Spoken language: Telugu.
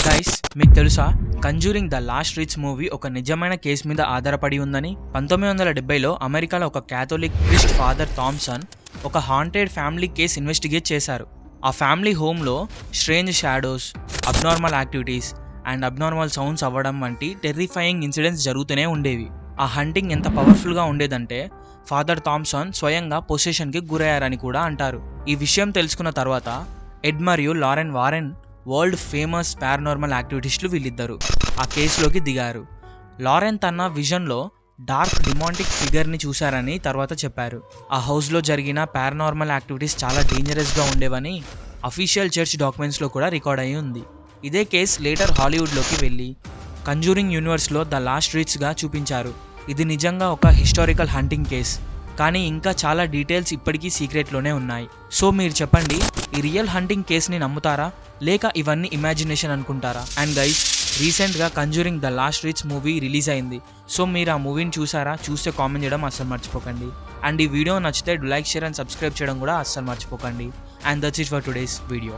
గైస్, మీకు తెలుసా Conjuring the last rites movie ఒక నిజమైన కేసు మీద ఆధారపడి ఉందని? 1970లో అమెరికాలో ఒక క్యాథోలిక్ ప్రీస్ట్ ఫాదర్ థామ్సన్ ఒక హాంటెడ్ ఫ్యామిలీ కేసు ఇన్వెస్టిగేట్ చేశారు. ఆ ఫ్యామిలీ హోమ్లో strange shadows, abnormal activities and abnormal sounds అవ్వడం వంటి టెర్రిఫైయింగ్ ఇన్సిడెంట్స్ జరుగుతూనే ఉండేవి. ఆ హంటింగ్ ఎంత పవర్ఫుల్గా ఉండేదంటే ఫాదర్ థామ్సన్ స్వయంగా పొసెషన్కి గురయ్యారని కూడా అంటారు. ఈ విషయం తెలుసుకున్న తర్వాత ఎడ్ మరియు Lorraine Warren, world famous paranormal యాక్టివిస్టులు వీళ్ళిద్దరు ఆ కేసులోకి దిగారు. లారెన్ తన విజన్లో డార్క్ డిమాంటిక్ ఫిగర్ని చూశారని తర్వాత చెప్పారు. ఆ హౌస్లో జరిగిన పారానార్మల్ యాక్టివిటీస్ చాలా డేంజరస్గా ఉండేవని అఫీషియల్ చర్చ్ డాక్యుమెంట్స్లో కూడా రికార్డ్ అయి ఉంది. ఇదే కేసు లేటర్ హాలీవుడ్లోకి వెళ్ళి కంజూరింగ్ యూనివర్స్లో ద లాస్ట్ రిచ్గా చూపించారు. ఇది నిజంగా ఒక హిస్టారికల్ హంటింగ్ కేస్, కానీ ఇంకా చాలా డీటెయిల్స్ ఇప్పటికీ సీక్రెట్లోనే ఉన్నాయి. సో మీరు చెప్పండి, ఈ రియల్ హంటింగ్ కేస్ని నమ్ముతారా లేక ఇవన్నీ ఇమాజినేషన్ అనుకుంటారా? అండ్ గైస్, రీసెంట్గా conjuring the last rites movie release అయింది. సో మీరు ఆ మూవీని చూసారా? చూస్తే కామెంట్ చేయడం అస్సలు మర్చిపోకండి. అండ్ ఈ వీడియో నచ్చితే లైక్, షేర్ అండ్ సబ్స్క్రైబ్ చేయడం కూడా అస్సలు మర్చిపోకండి. And that's it for today's video.